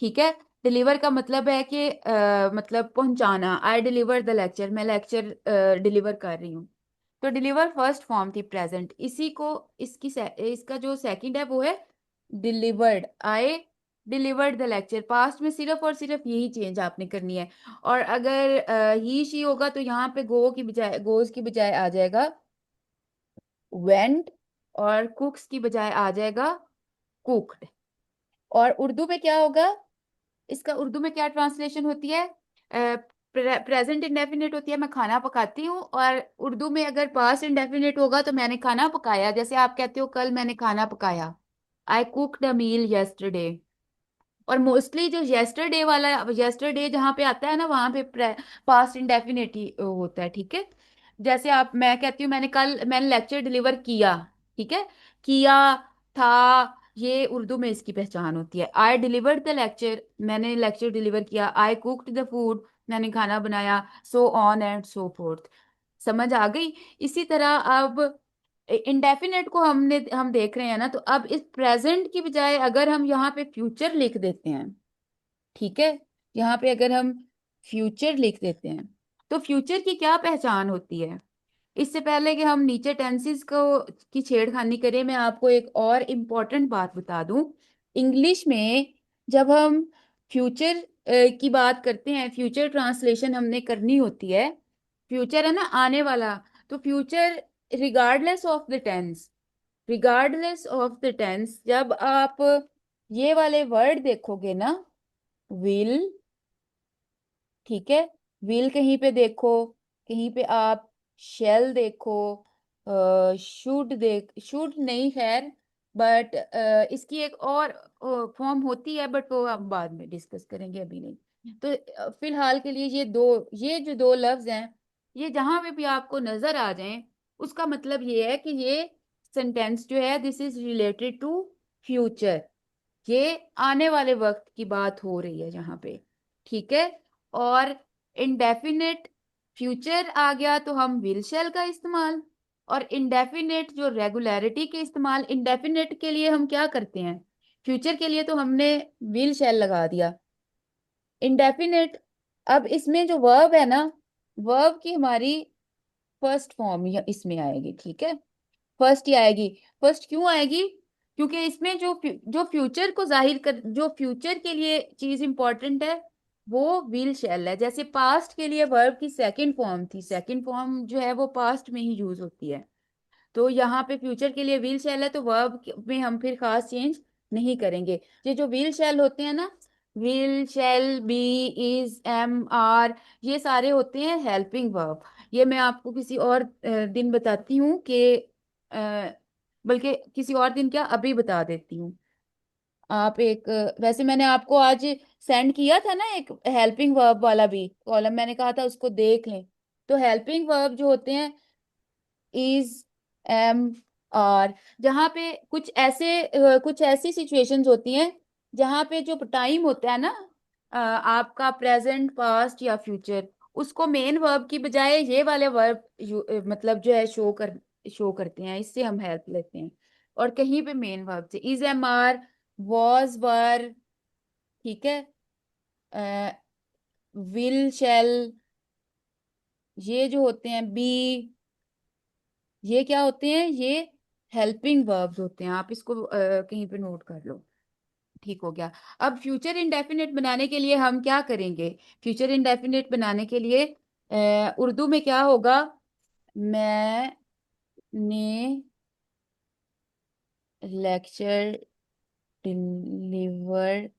ठीक है, डिलीवर का मतलब है कि मतलब पहुंचाना। आई डिलीवर द लेक्चर, मैं लेक्चर डिलीवर कर रही हूँ। तो डिलीवर फर्स्ट फॉर्म थी प्रेजेंट, इसी को, इसका जो सेकंड है वो है delivered. I delivered the lecture, past में सिर्फ और सिर्फ यही चेंज आपने करनी है। और अगर ही शी होगा, तो यहाँ पे गो की बजाय, गोज की बजाय आ जाएगा वेंट, और कुक्स की बजाय आ जाएगा कुक्ड। और उर्दू में क्या होगा? इसका उर्दू में क्या ट्रांसलेशन होती है? प्रेजेंट इंडेफिनिट होती है, मैं खाना पकाती हूँ। और उर्दू में अगर पास्ट इंडेफिनिट होगा, तो मैंने खाना पकाया। जैसे आप कहते हो कल मैंने खाना पकाया, आई कुक्ड अ मील यस्टरडे। और मोस्टली जो येस्टरडे वाला, येस्टरडे जहाँ पे आता है ना, वहां पे पास्ट इंडेफिनिट ही होता है। ठीक है, जैसे आप, मैं कहती हूँ मैंने लेक्चर डिलीवर किया। ठीक है, किया, था, ये उर्दू में इसकी पहचान होती है। आई डिलीवर्ड द लेक्चर, मैंने लेक्चर डिलीवर किया। आई कुक्ड द फूड, मैंने खाना बनाया। So on and so fourth. समझ आ गई? इसी तरह अब इंडेफिनेट को हम देख रहे हैं ना, तो अब इस प्रेजेंट की बजाय अगर हम यहाँ पे फ्यूचर लिख देते हैं। ठीक है, यहाँ पे अगर हम फ्यूचर लिख देते हैं, तो फ्यूचर की क्या पहचान होती है? इससे पहले कि हम नीचे टेंसेस को की छेड़खानी करें, मैं आपको एक और इम्पोर्टेंट बात बता दूं। इंग्लिश में जब हम फ्यूचर की बात करते हैं, फ्यूचर ट्रांसलेशन हमने करनी होती है। फ्यूचर है ना, आने वाला। तो future regardless of the tense, regardless of the tense, जब आप ये वाले वर्ड देखोगे ना, विल, ठीक है, विल कहीं पे देखो, कहीं पे आप शेल देखो, शुड नहीं, खैर बट इसकी एक और फॉर्म होती है, बट वो हम बाद में डिस्कस करेंगे, अभी नहीं। तो फिलहाल के लिए ये जो दो लफ्ज हैं, ये जहां पे भी आपको नजर आ जाएं, उसका मतलब ये है कि ये सेंटेंस जो है, this is related to future. ये आने वाले वक्त की बात हो रही है यहाँ पे। ठीक है। और इंडेफिनिट फ्यूचर आ गया तो हम विल शैल का इस्तेमाल। और इंडेफिनिट जो रेगुलरिटी के इस्तेमाल, इंडेफिनिट के लिए हम क्या करते हैं, फ्यूचर के लिए तो हमने विल शैल लगा दिया। इंडेफिनिट, अब इसमें जो वर्ब है ना, वर्ब की हमारी फर्स्ट फॉर्म इसमें आएगी। ठीक है, फर्स्ट ही आएगी। फर्स्ट क्यों आएगी? क्योंकि इसमें जो फ्यूचर को जाहिर कर, जो फ्यूचर के लिए चीज इंपॉर्टेंट है, वो विल शैल है। जैसे पास्ट के लिए वर्ब की सेकंड फॉर्म थी, सेकंड फॉर्म जो है वो पास्ट में ही यूज होती है। तो यहाँ पे फ्यूचर के लिए व्हील शैल है, तो वर्ब में हम फिर खास चेंज नहीं करेंगे। ये जो व्हील शैल होते हैं ना, will shall be, is, am, are, ये सारे होते हैं हेल्पिंग वर्ब। ये मैं आपको किसी और दिन बताती हूँ कि बल्कि किसी और दिन क्या, अभी बता देती हूँ। आप एक वैसे मैंने आपको आज सेंड किया था ना एक हेल्पिंग वर्ब वाला भी कॉलम, मैंने कहा था उसको देख लें। तो हेल्पिंग वर्ब जो होते हैं, इज, एम, आर, जहाँ पे कुछ ऐसी सिचुएशंस होती हैं जहाँ पे जो टाइम होता है ना, आपका प्रेजेंट, पास्ट या फ्यूचर, उसको मेन वर्ब की बजाय ये वाले वर्ब मतलब जो है शो करते हैं, इससे हम हेल्प लेते हैं। और कहीं पे मेन वर्ब से इज, एम, आर, वॉज, वर, ठीक है, विल, शैल, ये जो होते हैं, बी, ये क्या होते हैं, ये हेल्पिंग वर्ब्स होते हैं। आप इसको कहीं पे नोट कर लो। ठीक हो गया। अब फ्यूचर इंडेफिनिट बनाने के लिए हम क्या करेंगे? फ्यूचर इंडेफिनिट बनाने के लिए उर्दू में क्या होगा? मैंने लेक्चर डिलीवर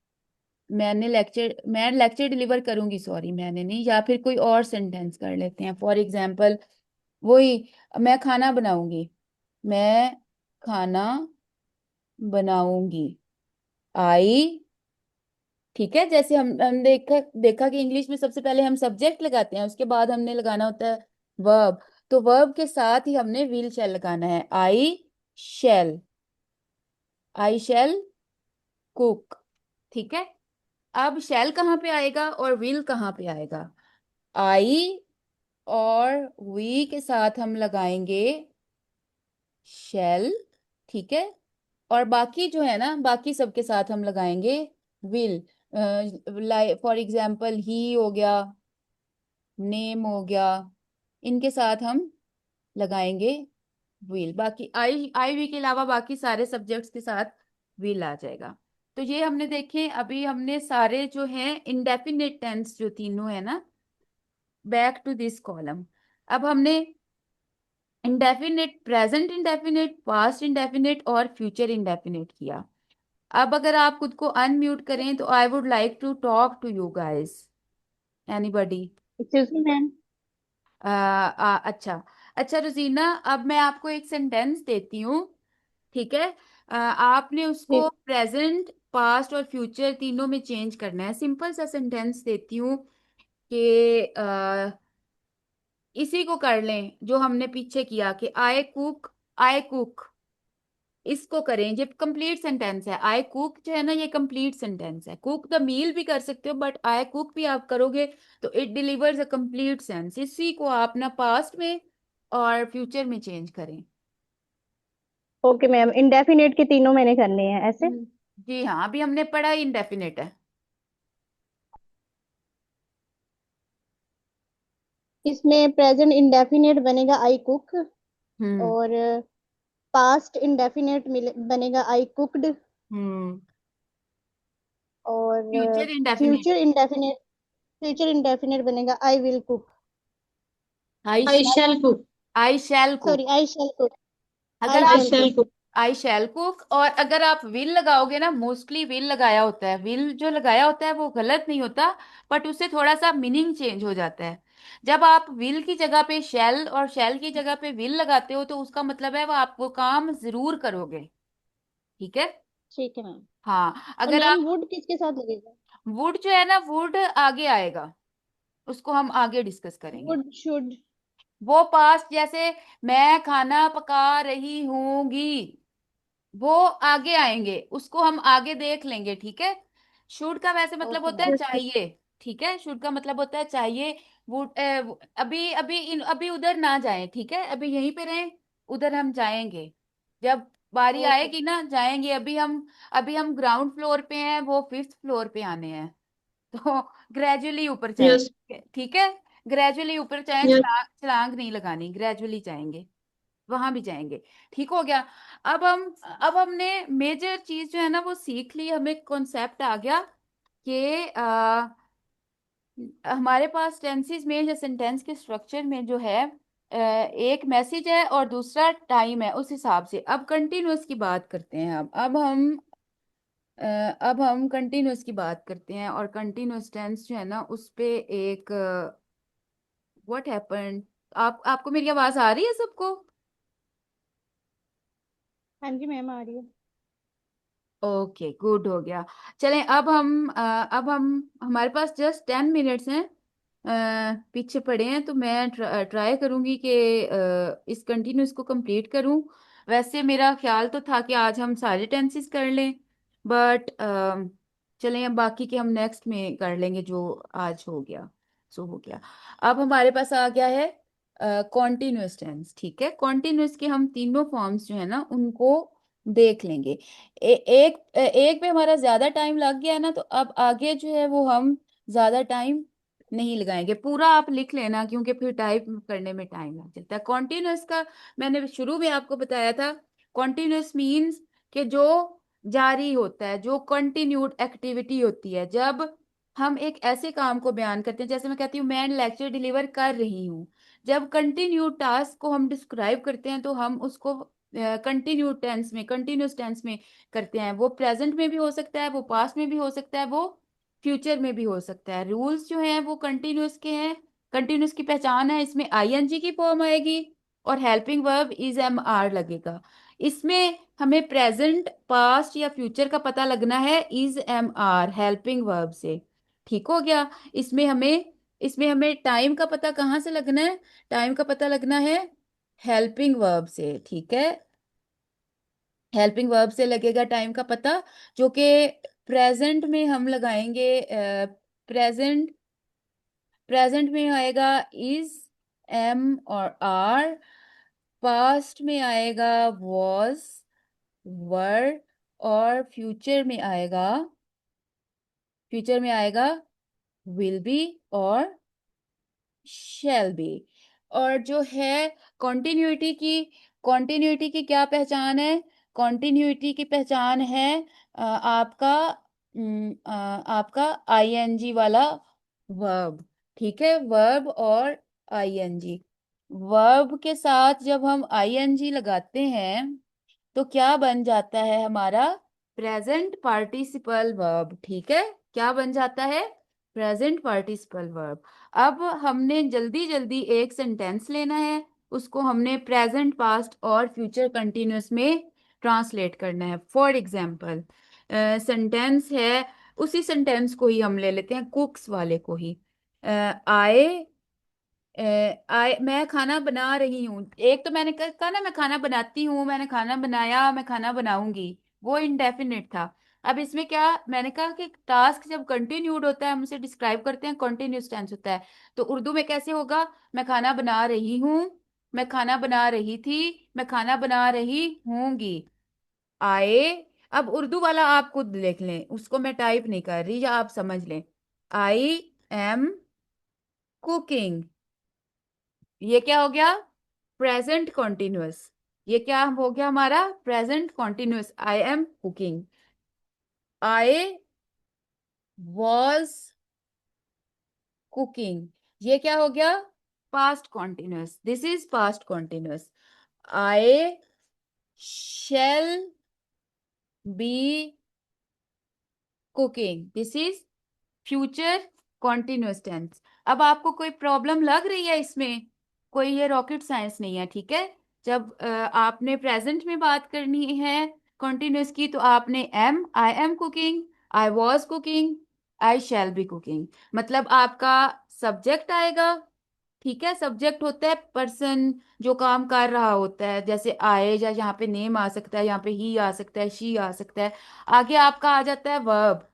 मैं लेक्चर डिलीवर करूंगी, सॉरी मैंने नहीं, या फिर कोई और सेंटेंस कर लेते हैं। फॉर एग्जाम्पल वही, मैं खाना बनाऊंगी, मैं खाना बनाऊंगी, आई, ठीक है। जैसे हम देखा देखा कि इंग्लिश में सबसे पहले हम सब्जेक्ट लगाते हैं, उसके बाद हमने लगाना होता है वर्ब। तो वर्ब के साथ ही हमने विल शैल लगाना है। शैल आई शैल कुक, ठीक है। अब शैल कहाँ पे आएगा और विल कहाँ पे आएगा? आई और वी के साथ हम लगाएंगे शैल, ठीक है। और बाकी जो है ना, बाकी सबके साथ हम लगाएंगे विल। फॉर एग्जाम्पल ही हो गया, नेम हो गया, इनके साथ हम लगाएंगे विल। बाकी आई वी के अलावा बाकी सारे सब्जेक्ट्स के साथ विल आ जाएगा। तो ये हमने देखे, अभी हमने सारे जो हैं इंडेफिनिट टेंस जो तीनों है ना, बैक टू दिस कॉलम। अब हमने indefinite, present indefinite, past indefinite और फ्यूचर इंडेफिनिट किया। अब अगर आप खुद को अनम्यूट करें तो I would like to talk to you guys. Anybody? Excuse me ma'am. अच्छा। अच्छा रोजीना, अब मैं आपको एक सेंटेंस देती हूँ, ठीक है। आपने उसको ठीक। प्रेजेंट, पास्ट और फ्यूचर तीनों में चेंज करना है। सिंपल सा सेंटेंस देती हूँ कि इसी को कर लें जो हमने पीछे किया कि आई कुक, इसको करें। ये कंप्लीट सेंटेंस है। आई कुक जो है ना, ये कंप्लीट सेंटेंस है। कुक द मील भी कर सकते हो, बट आई कुक भी आप करोगे तो it delivers a complete sense. इसी को आप ना पास्ट में और फ्यूचर में चेंज करें। ओके मैम, इंडेफिनेट के तीनों मैंने करने हैं ऐसे। जी हाँ, अभी हमने पढ़ा इंडेफिनिट है। इसमें प्रेजेंट इंडेफिनेट बनेगा आई कुक, हम्म। और पास्ट इंडेफिनेट बनेगा आई कुक्ड, हम्म। और future indefinite, future indefinite future indefinite बनेगा I will cook. I I shall cook. I shall cook. Sorry, I shall cook. अगर आई I आप shall shall cook. cook. I shall cook, और अगर आप विल लगाओगे ना, मोस्टली विल लगाया होता है, विल जो लगाया होता है वो गलत नहीं होता, बट उससे थोड़ा सा मीनिंग चेंज हो जाता है। जब आप विल की जगह पे शैल और शैल की जगह पे विल लगाते हो, तो उसका मतलब है वो आप वो काम जरूर करोगे। ठीक है। ठीक है मैम। हाँ, और अगर मैम आप, वुड किसके साथ लगेगा? वुड जो है ना, वुड आगे आएगा, उसको हम आगे डिस्कस करेंगे। Would should. वो पास्ट, जैसे मैं खाना पका रही हूँगी, वो आगे आएंगे, उसको हम आगे देख लेंगे, ठीक है। शुड का वैसे मतलब ओके होता है मैम। चाहिए, ठीक है। शुड का मतलब होता है चाहिए। वो अभी अभी अभी उधर ना जाएं, ठीक है, अभी यहीं पे रहें। उधर हम जाएंगे जब बारी ओके। आएगी ना, जाएंगे। अभी हम ग्राउंड फ्लोर पे हैं, वो फिफ्थ फ्लोर पे आने हैं। तो ग्रेजुअली ऊपर यस। जाएंगे, ठीक है। ग्रेजुअली ऊपर जाएं, यस। छलांग छलांग नहीं लगानी, ग्रेजुअली जाएंगे, वहां भी जाएंगे। ठीक हो गया। अब हमने मेजर चीज जो है ना वो सीख ली, हमें कॉन्सेप्ट आ गया कि हमारे पास टेंसेस में या सेंटेंस के स्ट्रक्चर में जो है, एक मैसेज है और दूसरा टाइम है, उस हिसाब से अब कंटिन्यूअस की बात करते हैं। अब हम कंटिन्यूअस की बात करते हैं, और कंटिन्यूअस टेंस जो है ना उस पे एक व्हाट हैपेंड। आपको मेरी आवाज आ रही है सबको? हाँ जी मैम, आ रही है। ओके, गुड हो गया। चलें, अब हम हमारे पास जस्ट 10 मिनट्स हैं, पीछे पड़े हैं, तो मैं ट्राई करूंगी कि इस कंटिन्यूस को कंप्लीट करूं। वैसे मेरा ख्याल तो था कि आज हम सारे टेंसेस कर लें, बट चलें, अब बाकी के हम नेक्स्ट में कर लेंगे, जो आज हो गया सो हो गया। अब हमारे पास आ गया है कॉन्टिन्यूस टेंस, ठीक है। कॉन्टिन्यूस के हम तीनों फॉर्म्स जो है ना उनको देख लेंगे। एक पे हमारा ज्यादा टाइम लग गया ना, तो अब आगे जो है वो हम ज्यादा टाइम नहीं लगाएंगे। पूरा आप लिख लेना, क्योंकि फिर टाइप करने में टाइम लग जाता है। कॉन्टिन्यूअस का मैंने शुरू में आपको बताया था, कॉन्टिन्यूअस मीन्स कि जो जारी होता है, जो कंटिन्यूड एक्टिविटी होती है। जब हम एक ऐसे काम को बयान करते हैं, जैसे मैं कहती हूँ मैं लेक्चर डिलीवर कर रही हूँ, जब कंटिन्यूड टास्क को हम डिस्क्राइब करते हैं तो हम उसको कंटिन्यू टेंस में, कंटिन्यूस टेंस में करते हैं। वो प्रेजेंट में भी हो सकता है, वो पास्ट में भी हो सकता है, वो फ्यूचर में भी हो सकता है। रूल्स जो हैं वो कंटिन्यूस के हैं। कंटिन्यूस की पहचान है, इसमें आईएनजी की फॉर्म आएगी और helping verb is am are लगेगा। इसमें हमें प्रेजेंट, पास्ट या फ्यूचर का पता लगना है is am are helping verb से। ठीक हो गया। इसमें हमें टाइम का पता कहाँ से लगना है? टाइम का पता लगना है हेल्पिंग वर्ब से, ठीक है। हेल्पिंग वर्ब से लगेगा टाइम का पता, जो कि प्रेजेंट में हम लगाएंगे। प्रेजेंट प्रेजेंट में आएगा इज एम और आर। पास्ट में आएगा वॉज, वर। और फ्यूचर में आएगा विल बी और शैल बी। और जो है कॉन्टिन्यूटी की कॉन्टिन्यूटी की क्या पहचान है? कॉन्टिन्यूटी की पहचान है आपका आईएनजी वाला वर्ब, ठीक है। वर्ब और आईएनजी, वर्ब के साथ जब हम आईएनजी लगाते हैं तो क्या बन जाता है हमारा? प्रेजेंट पार्टिसिपल वर्ब, ठीक है। क्या बन जाता है? Present participle verb. अब हमने जल्दी जल्दी एक सेंटेंस लेना है, उसको हमने प्रेजेंट, पास्ट और फ्यूचर कंटिन्यूअस में ट्रांसलेट करना है। फॉर एग्जाम्पल, सेंटेंस है, उसी सेंटेंस को ही हम ले लेते हैं, कुक्स वाले को ही। आए मैं खाना बना रही हूँ। एक तो मैंने कहा ना मैं खाना बनाती हूँ, मैंने खाना बनाया, मैं खाना बनाऊंगी, वो इंडेफिनिट था। अब इसमें क्या मैंने कहा कि टास्क जब कंटिन्यूड होता है हम उसे डिस्क्राइब करते हैं, कंटिन्यूस टेंस होता है। तो उर्दू में कैसे होगा? मैं खाना बना रही हूँ, मैं खाना बना रही थी, मैं खाना बना रही हूँगी। आए। अब उर्दू वाला आप खुद देख लें, उसको मैं टाइप नहीं कर रही, या आप समझ लें। आई एम कुकिंग, ये क्या हो गया? Present continuous. ये क्या हो गया हमारा? Present continuous. I am cooking. I was cooking, ये क्या हो गया? Past continuous. This is past continuous. I shall be cooking, this is future continuous tense. अब आपको कोई प्रॉब्लम लग रही है इसमें? कोई ये रॉकेट साइंस नहीं है, ठीक है। जब आपने प्रेजेंट में बात करनी है कंटिन्यूअस की तो आपने am, I am cooking, I was cooking, I shall be cooking. मतलब आपका सब्जेक्ट आएगा, ठीक है। सब्जेक्ट होता है पर्सन जो काम कर रहा होता है, जैसे आए, या यहाँ पे नेम आ सकता है, यहाँ पे ही आ सकता है, शी आ सकता है। आगे आपका आ जाता है वर्ब,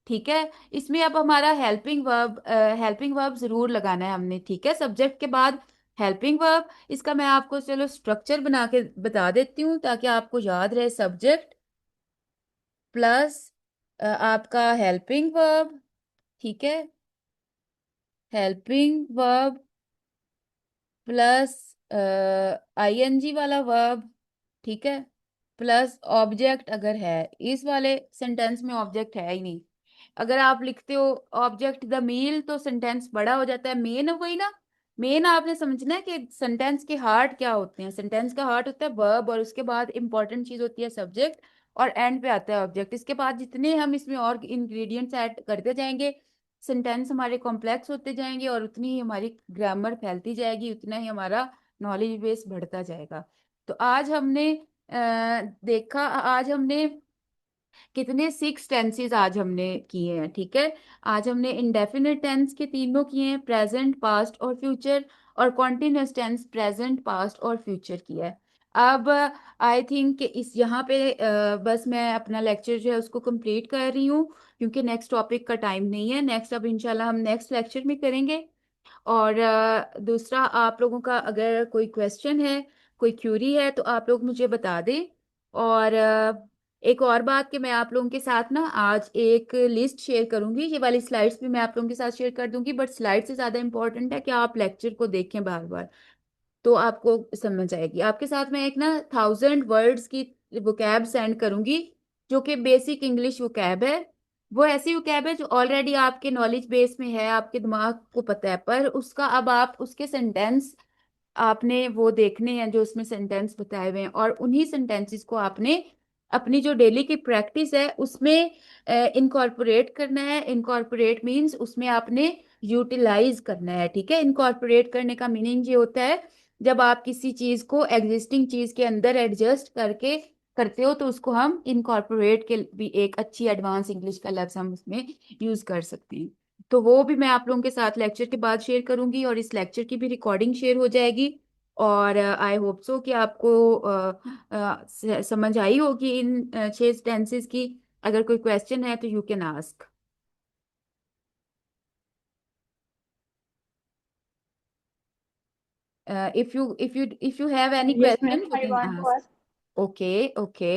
ठीक है। इसमें अब हमारा हेल्पिंग वर्ब जरूर लगाना है हमने, ठीक है, सब्जेक्ट के बाद हेल्पिंग वर्ब। इसका मैं आपको चलो स्ट्रक्चर बना के बता देती हूँ ताकि आपको याद रहे। सब्जेक्ट प्लस आपका हेल्पिंग वर्ब, ठीक है, हेल्पिंग वर्ब प्लस आईएनजी वाला वर्ब, ठीक है, प्लस ऑब्जेक्ट अगर है। इस वाले सेंटेंस में ऑब्जेक्ट है ही नहीं। अगर आप लिखते हो ऑब्जेक्ट द मील तो सेंटेंस बड़ा हो जाता है। मेन वही ना, मेन आपने समझना है कि सेंटेंस के हार्ट क्या होते हैं। सेंटेंस का हार्ट होता है वर्ब, और उसके बाद इंपॉर्टेंट चीज होती है सब्जेक्ट, और एंड पे आता है ऑब्जेक्ट। इसके बाद जितने हम इसमें और इंग्रेडिएंट्स ऐड करते जाएंगे, सेंटेंस हमारे कॉम्प्लेक्स होते जाएंगे, और उतनी ही हमारी ग्रामर फैलती जाएगी, उतना ही हमारा नॉलेज बेस बढ़ता जाएगा। तो आज हमने देखा, आज हमने कितने 6 टेंसेस आज हमने किए हैं, ठीक है। आज हमने इंडेफिनिट टेंस के तीनों किए हैं, प्रेजेंट, पास्ट और फ्यूचर, और कॉन्टिन्यूअस टेंस प्रेजेंट, पास्ट और फ्यूचर किया है। अब आई थिंक इस यहाँ पे बस मैं अपना लेक्चर जो है उसको कंप्लीट कर रही हूँ, क्योंकि नेक्स्ट टॉपिक का टाइम नहीं है। नेक्स्ट अब इंशाल्लाह हम नेक्स्ट लेक्चर में करेंगे। और दूसरा, आप लोगों का अगर कोई क्वेश्चन है, कोई क्यूरी है, तो आप लोग मुझे बता दें। और एक और बात कि मैं आप लोगों के साथ ना आज एक लिस्ट शेयर करूंगी। ये वाली स्लाइड्स भी मैं आप लोगों के साथ शेयर कर दूंगी, बट स्लाइड से ज़्यादा इंपॉर्टेंट है कि आप लेक्चर को देखें बार बार, तो आपको समझ आएगी। आपके साथ मैं एक ना 1000 वर्ड्स की वोकैब सेंड करूंगी, जो कि बेसिक इंग्लिश वोकैब है। वो ऐसी वोकैब है जो ऑलरेडी आपके नॉलेज बेस में है, आपके दिमाग को पता है, पर उसका अब आप उसके सेंटेंस आपने वो देखने हैं जो उसमें सेंटेंस बताए हुए हैं, और उन्हीं सेंटेंसेस को आपने अपनी जो डेली की प्रैक्टिस है उसमें इनकॉर्पोरेट करना है। इनकॉर्पोरेट मीन्स उसमें आपने यूटिलाइज करना है, ठीक है। इनकॉर्पोरेट करने का मीनिंग ये होता है जब आप किसी चीज को एग्जिस्टिंग चीज के अंदर एडजस्ट करके करते हो, तो उसको हम इनकॉर्पोरेट के भी एक अच्छी एडवांस इंग्लिश का लफ्ज हम उसमें यूज कर सकते हैं। तो वो भी मैं आप लोगों के साथ लेक्चर के बाद शेयर करूंगी, और इस लेक्चर की भी रिकॉर्डिंग शेयर हो जाएगी। और आई होप सो कि आपको समझ आई होगी इन 6 टेंसेस की। अगर कोई क्वेश्चन है तो you can ask. If you have any Yes, ma'am. Question you I can want to ask. ask. Okay, okay.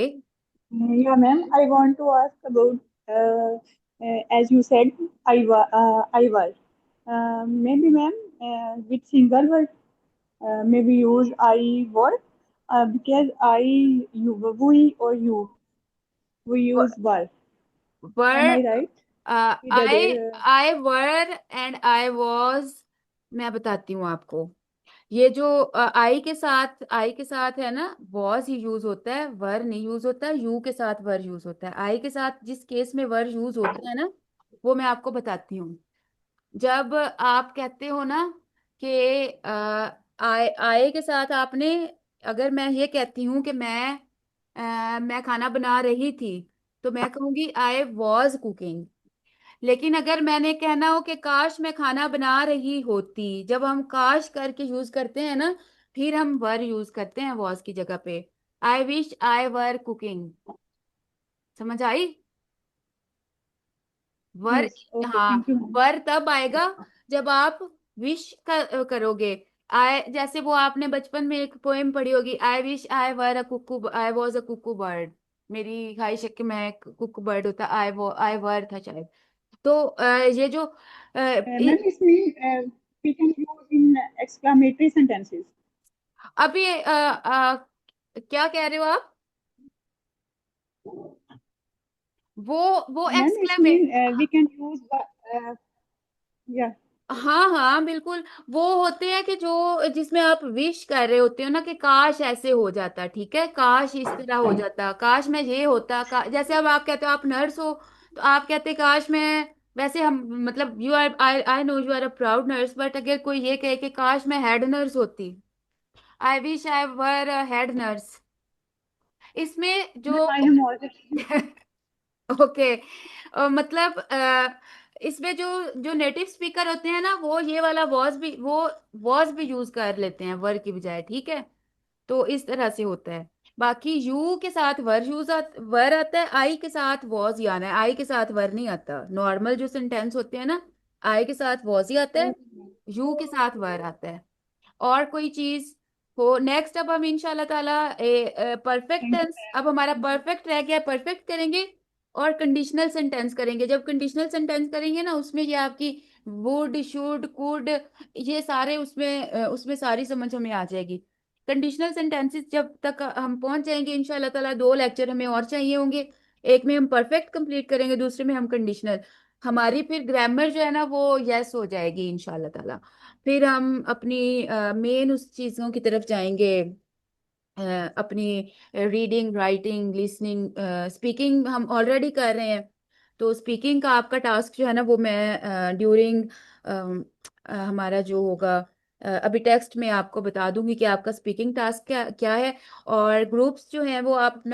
Yeah, ma'am. I want to ask about, as you said, I was. Maybe, ma'am, with single word, maybe use I word, because we or you, we use were. Am were I right? Either I there. I were and I was. मैं बताती हूँ आपको। ये जो आई के साथ है ना, वॉज ही यूज होता है, वर नहीं यूज होता है। यू के साथ वर यूज होता है। आई के साथ जिस केस में वर यूज होता है ना, वो मैं आपको बताती हूँ। जब आप कहते हो ना कि आए के साथ आपने, अगर मैं ये कहती हूँ कि मैं खाना बना रही थी, तो मैं कहूंगी आई वॉज कुकिंग। लेकिन अगर मैंने कहना हो कि काश मैं खाना बना रही होती, जब हम काश करके यूज करते हैं ना, फिर हम वर यूज करते हैं वॉज की जगह पे। आई विश आई वर कुकिंग। समझ आई? वर, Yes. Okay. हाँ, Thank you, ma'am. वर तब आएगा जब आप विश करोगे। आई, जैसे वो आपने बचपन में एक पोएम पढ़ी होगी, I wish I were a cuckoo, I was a cuckoo bird. मेरी ख्वाहिश है कि मैं एक कुकू बर्ड होता, आई वर था शायद। तो ये जो Ma'am, it means we can use in exclamatory sentences. अभी क्या कह रहे हो आप? वो वो Ma'am, it एक्सक्लेमेट, means we can use yeah. हाँ हाँ बिल्कुल। वो होते हैं कि जो जिसमें आप विश कर रहे होते हो ना कि काश ऐसे हो जाता, ठीक है, काश इस तरह हो जाता, काश मैं ये होता, जैसे अब आप कहते हो आप नर्स हो, तो आप कहते काश मैं, वैसे हम मतलब you are, I I know you are a proud nurse, but अगर कोई ये कहे कि काश मैं हेड नर्स होती, आई wish I were head nurse, इसमें जो Ma'am, I am already. Okay, मतलब इसमें जो जो नेटिव स्पीकर होते हैं ना, वो ये वाला वॉज भी यूज कर लेते हैं वर की बजाय, ठीक है। तो इस तरह से होता है। बाकी यू के साथ वर आता है, आई के साथ वॉज ही आना है, आई के साथ वर नहीं आता। नॉर्मल जो सेंटेंस होते हैं ना, आई के साथ वॉज ही आता है, यू के साथ वर आता है। और कोई चीज हो नेक्स्ट। अब हम इंशाल्लाह ताला परफेक्ट Thank you, टेंस, अब हमारा ma'am. परफेक्ट रह गया, परफेक्ट करेंगे। और कंडीशनल सेंटेंस करेंगे। जब कंडीशनल सेंटेंस करेंगे ना, उसमें ये आपकी वुड, शुड, कुड, ये सारे उसमें सारी समझ हमें आ जाएगी। कंडीशनल सेंटेंसेस जब तक हम पहुंच जाएंगे इंशाल्लाह ताला, 2 लेक्चर हमें और चाहिए होंगे। एक में हम परफेक्ट कंप्लीट करेंगे, दूसरे में हम कंडीशनल। हमारी फिर ग्रामर जो है ना वो यस हो जाएगी इंशाल्लाह ताला। फिर हम अपनी मेन उस चीजों की तरफ जाएंगे। अ, अपनी रीडिंग, राइटिंग, लिसनिंग, स्पीकिंग हम ऑलरेडी कर रहे हैं। तो स्पीकिंग का आपका टास्क जो है ना, वो मैं ड्यूरिंग हमारा जो होगा, अभी टेक्स्ट में आपको बता दूंगी कि आपका स्पीकिंग टास्क क्या क्या है। और ग्रुप्स जो हैं वो आप अपना